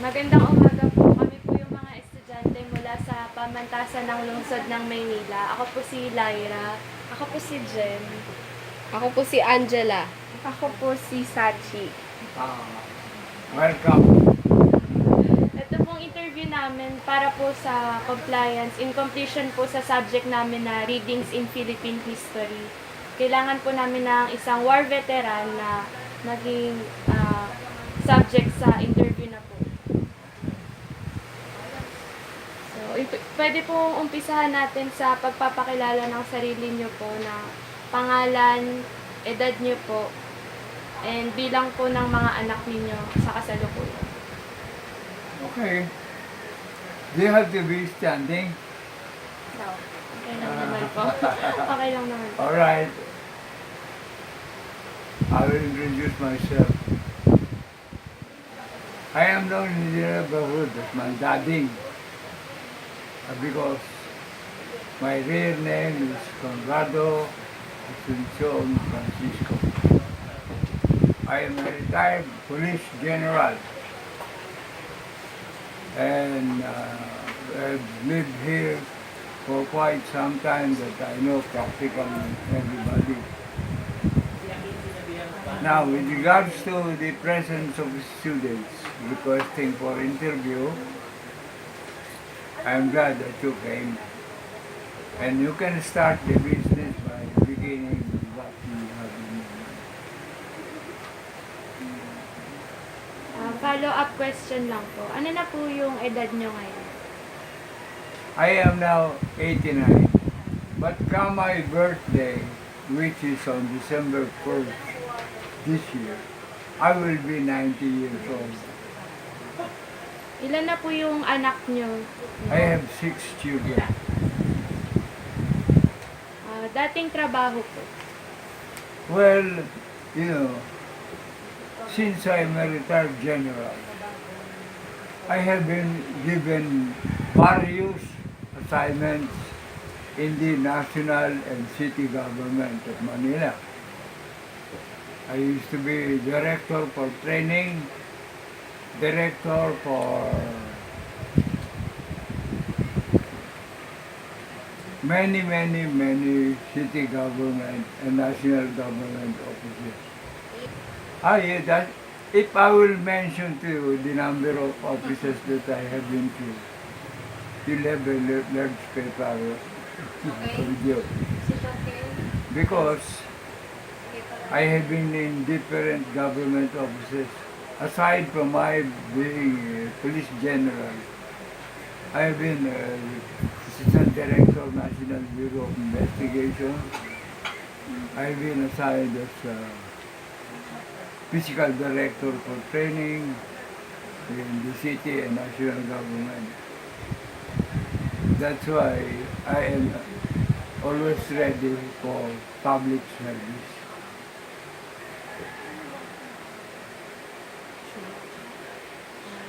Magandang umaga po. Kami po yung mga estudyante mula sa pamantasan ng lungsod ng Maynila. Ako po si Lyra. Ako po si Jen. Ako po si Angela. Ako po si Sachi. Welcome. Ito pong interview namin para po sa compliance in completion po sa subject namin na Readings in Philippine History. Kailangan po namin ng isang war veteran na maging subject sa interview na po. So, pwede pong umpisahan natin sa pagpapakilala ng sarili nyo po na pangalan, edad nyo po, and bilang po ng mga anak ninyo sa kasalukuyan. Okay. Do you have to be standing? So, okay lang naman po. Okay lang naman po. All right. I will introduce myself. I am known in the neighborhood as Mandading because my real name is Conrado Asuncion Francisco. I am a retired police general and I've lived here for quite some time that I know practically everybody. Now, with regards to the presence of students requesting for interview, I'm glad that you came. And you can start the business by beginning with what you have in mind. Follow-up question lang po. Ano na po yung edad nyo ngayon? I am now 89, but come my birthday, which is on December 1st this year, I will be 90 years old. Ilan na po yung anak nyo? I have 6 children. Dating trabaho po. Well, you know, since I'm a retired general, I have been given various assignments in the national and city government of Manila. I used to be director for training, director for many city government and national government offices. Yeah, that if I will mention to you the number of offices that I have been to, you'll have a large paper with you. Because I have been in different government offices. Aside from my being a police general, I have been Assistant Director of National Bureau of Investigation. I have been assigned as Physical Director for Training in the city and national government. That's why I am always ready for public service.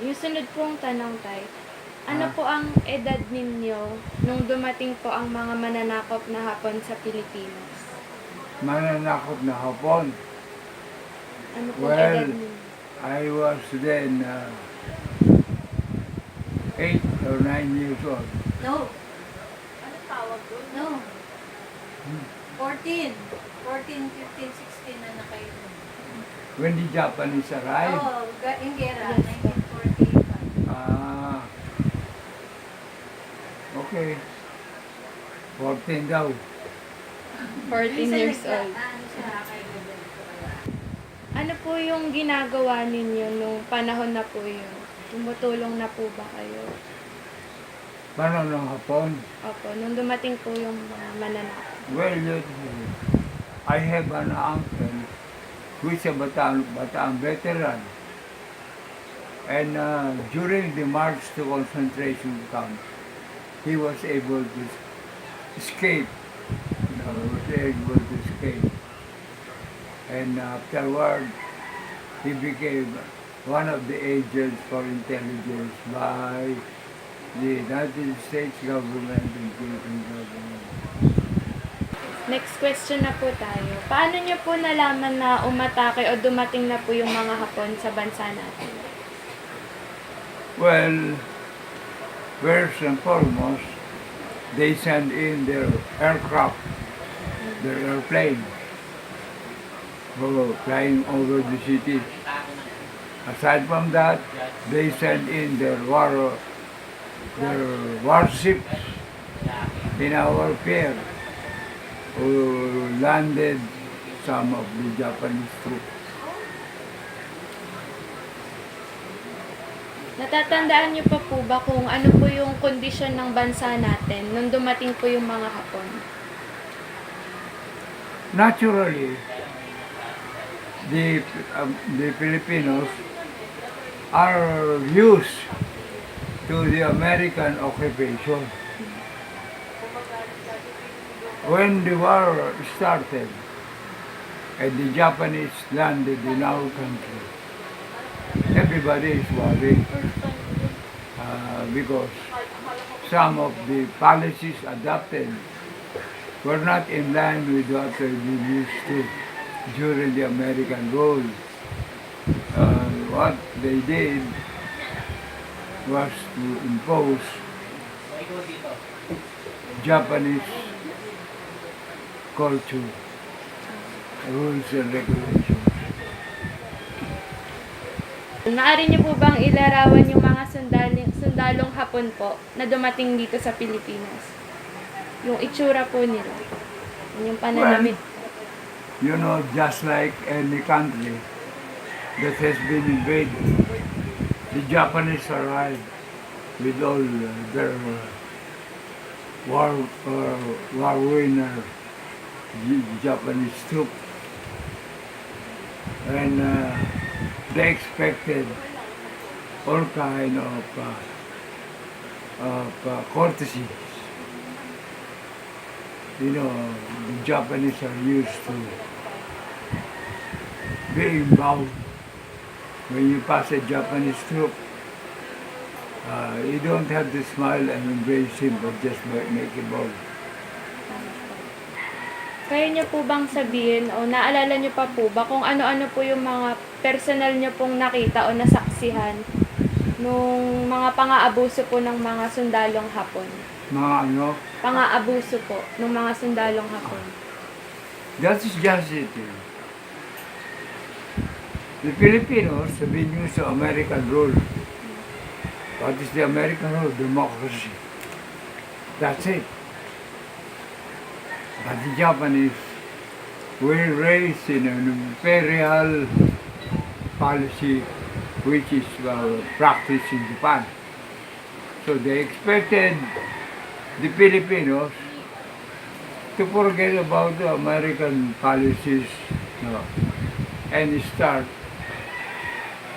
Yung sunod pong tanong tayo, ano po ang edad ninyo nung dumating po ang mga mananakop na Hapon sa Pilipinas? Mananakop na Hapon. Ano pong edad Well, ninyo? I was then 8 or 9 years old. No. Ano tawag doon? No. 14. 14, 15, 16 na kayo. When the Japanese arrived. Oh, in Gera, Yes. 1945. Ah, okay. 14 daw. 14 years old. Ano siya kayo? Ano po yung ginagawa ninyo nung panahon na po yun? Tumutulong na po ba kayo? Paano ng Hapon? Opo, nung dumating po yung mga mananakop. Well, I have an uncle who is a Bataan veteran. And during the march to concentration camp, he was able to escape. Was able to escape. And afterward, he became one of the agents for intelligence by the United States government and Philippine government. Next question na po tayo. Paano nyo po nalaman na umatake o dumating na po yung mga Hapon sa bansa natin? Well, first and foremost, they send in their aircraft, their airplane, for flying over the cities. Aside from that, they send in their warships in our pier, who landed some of the Japanese troops. Natatandaan niyo pa po ba kung ano po yung kondisyon ng bansa natin nung dumating po yung mga Hapon? Naturally, the Filipinos are used to the American occupation. When the war started and the Japanese landed in our country, everybody is worried because some of the policies adopted were not in line with what they used to during the American rule. What they did was to impose Japanese culture, rules and regulations. Maaari niyo po bang ilarawan yung mga sundalong Hapon po na dumating dito sa Pilipinas? Yung itsura po nila, yung pananamit. You know, just like any country that has been invaded, the Japanese arrived with all their war winner Japanese troops, and they expected all kind of courtesies. You know, the Japanese are used to being bowed. When you pass a Japanese troop, you don't have to smile and embrace him, but just make a bow. Kaya niyo po bang sabihin o naalala niyo pa po ba kung ano-ano po yung mga personal niyo pong nakita o nasaksihan nung mga pang-aabuso po ng mga sundalong Hapon? Mga ano? Pang-aabuso po ng mga sundalong Hapon. That is just it. The Filipinos have been used to American rule. What is the American rule? Democracy. That's it. But the Japanese were raised in an imperial policy which is practiced in Japan. So they expected the Filipinos to forget about the American policies, and start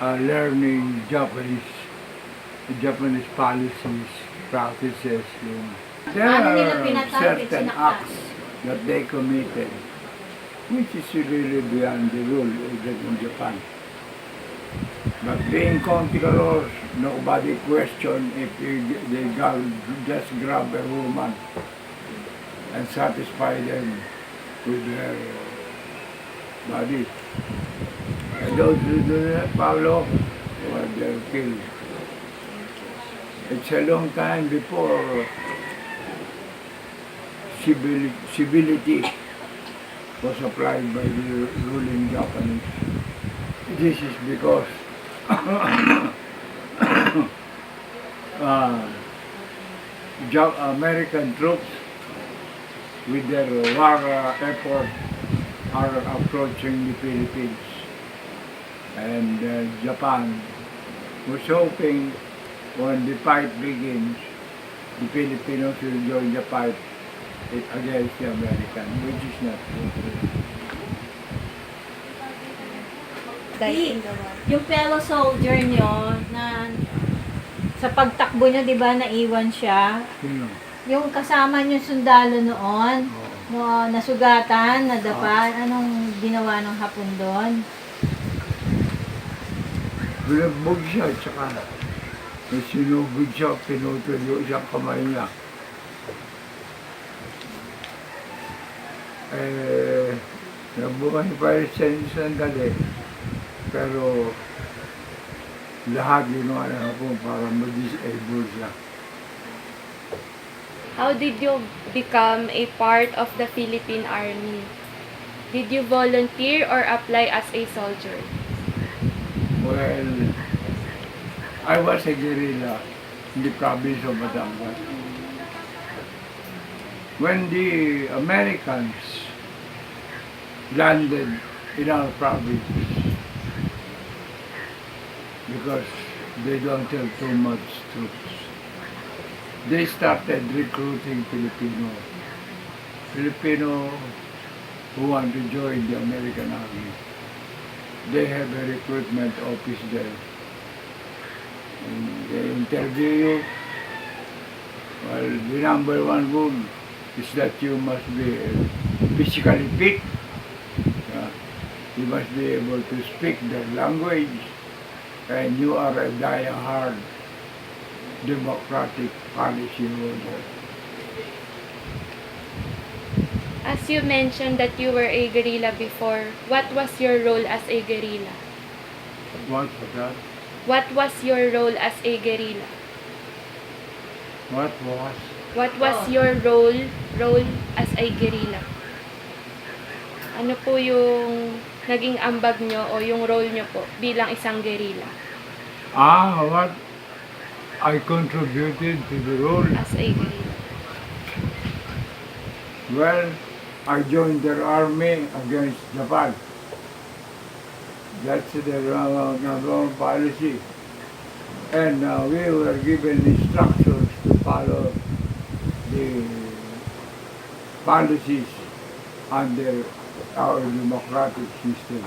learning Japanese policies, practices. There Paano nila are pinatarget, certain sinaktan? acts that they committed which is really beyond the rule even in Japan. But being conquerors, nobody question if they just grab a woman and satisfy them with their body. And those who do that follow, well, they're killed. It's a long time before civility was applied by the ruling Japanese. This is because American troops with their war effort are approaching the Philippines, and Japan was hoping when the fight begins, the Filipinos will join the fight against the American, which is not true. Dahil in the war. Yung fellow soldier nyo na sa pagtakbo nyo, di ba, naiwan siya? Sino? Yung kasama nyo sundalo noon, no, nasugatan, nadapan, anong ginawa ng Hapon doon? Bilagbog siya, tsaka sinugod siya, pinutol yung isang kamay niya. Nabuhay pa rin siya sandali. Pero lahat ginawa ng Hapon para ma-disable siya. How did you become a part of the Philippine Army? Did you volunteer or apply as a soldier? Well, I was a guerrilla in the province of Batangas. When the Americans landed in our province, because they don't have too much troops, they started recruiting Filipino who want to join the American Army. They have a recruitment office there. And they interview you. Well, the number one rule is that you must be physically fit. Yeah. You must be able to speak their language. And you are a die-hard democratic policy holder. As you mentioned that you were a guerrilla before, what was your role as a guerrilla? What was that? What was your role as a guerrilla? What was? What was your role as a guerrilla? Ano po yung naging ambag nyo o yung role nyo po bilang isang guerrilla What I contributed to the role? as a guerrilla? Well, I joined their army against Japan. That's their number one policy. And we were given instructions to follow the policies under our democratic system.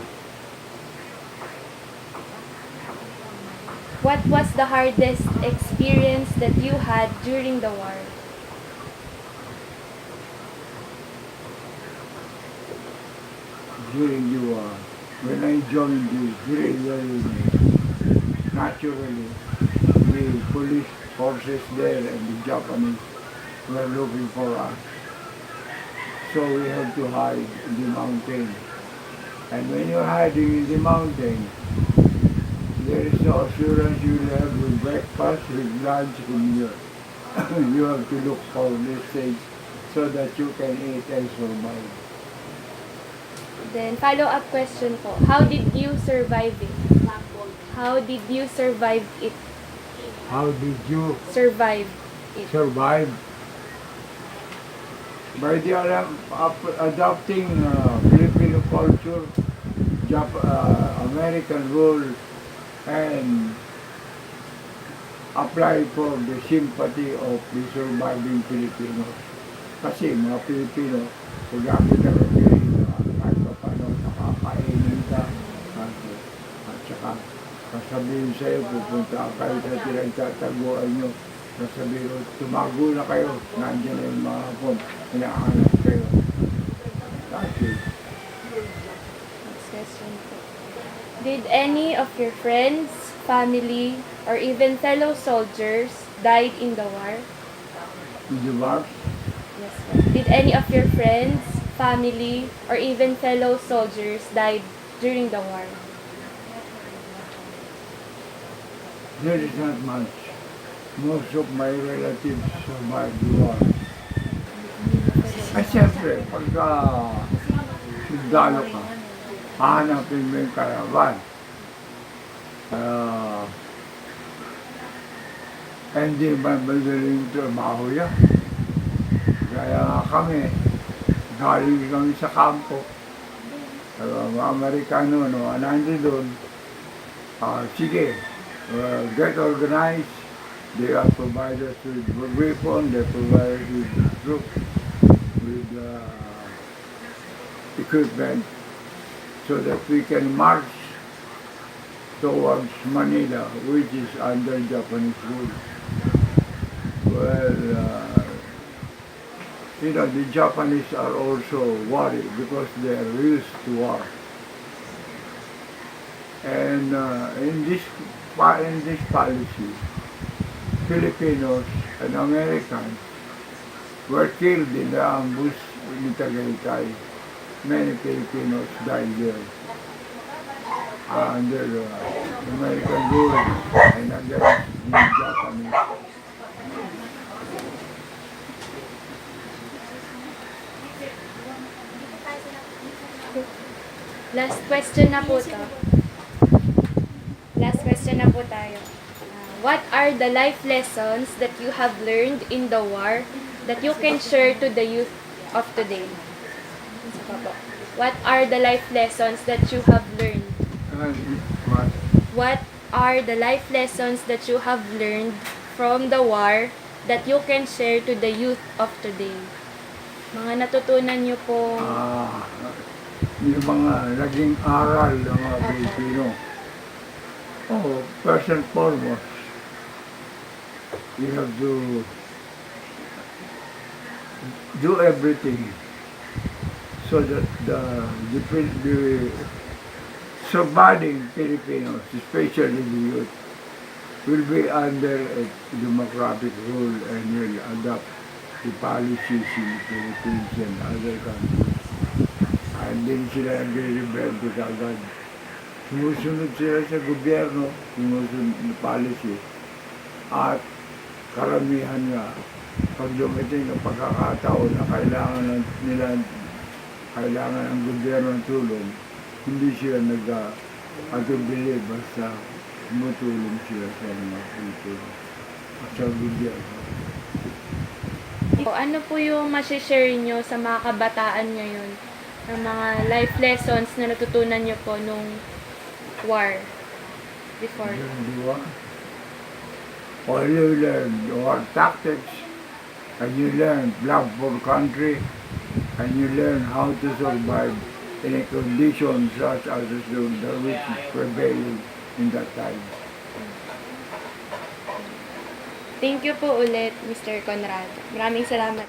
What was the hardest experience that you had during the war? During the war, when I joined the guerrilla unit, naturally, the police forces there and the Japanese were looking for us. So we have to hide in the mountain. And when you're hiding in the mountain, there is no assurance you'll have your breakfast with lunch in your. You have to look for these things so that you can eat and survive. Then, follow-up question po. How did you survive it? How did you survive it? How did you Survive it. survive? By the adopting Filipino culture, American rule, and apply for the sympathy of the surviving Filipinos. Kasi mga Pilipino, pag-apit ang kahit pa paano nakakainin ka, at saka sasabihin sa'yo, pupunta kayo sa pinagtataguan nyo, sasabihin, tumago na kayo, nandiyan na yung mga hapon, hinahanap kayo. Kasi, Next question po. Did any of your friends, family, or even fellow soldiers died in the war? di ba? Yes, po. Did any of your friends, family, or even fellow soldiers died during the war? There is not much. Most of my relatives survived the war. Ay, siyempre, pagka sundalo ka, hahanapin mo yung karavan. Hindi ba madaling trabaho yan? Kaya kami, galing kami sa kampo. Mga Amerikano, nandun doon. Sige, get organized. They are provided with weapons, they provide with troops, with equipment, so that we can march towards Manila, which is under Japanese rule. Well, the Japanese are also worried because they are used to war. And in this policy, Filipinos and Americans were killed in the ambush in Tagaytay. Many Filipinos died there. under American rule and under the Japanese. Last question na po to. Last question na po tayo. What are the life lessons that you have learned in the war that you can share to the youth of today? Isa pa po. What are the life lessons that you have learned? What? What are the life lessons that you have learned from the war that you can share to the youth of today? Mga natutunan niyo po. Yung mga naging aral ng mga Pilipino. Oh, first and foremost, you have to do everything so that the surviving Filipinos, especially the youth, will be under a democratic rule and will adopt the policies in the Philippines and other countries. Hindi sila nagre-rebelde kagad. Sumusunod sila sa gobyerno, sumusunod na policy. At karamihan nga, pag dumating ang pagkakataon na kailangan ng gobyerno ng tulong, hindi sila nag-atubili basta tumutulong sila sa mga Pilipino at sa gobyerno. Ano po yung masishare nyo sa mga kabataan ngayon ng mga life lessons na natutunan nyo po nung war before? Diba? All you learn war tactics, and you learn love for country, and you learn how to survive in a condition such as the which is prevailing in that time. Thank you po ulit, Mr. Conrado. Maraming salamat.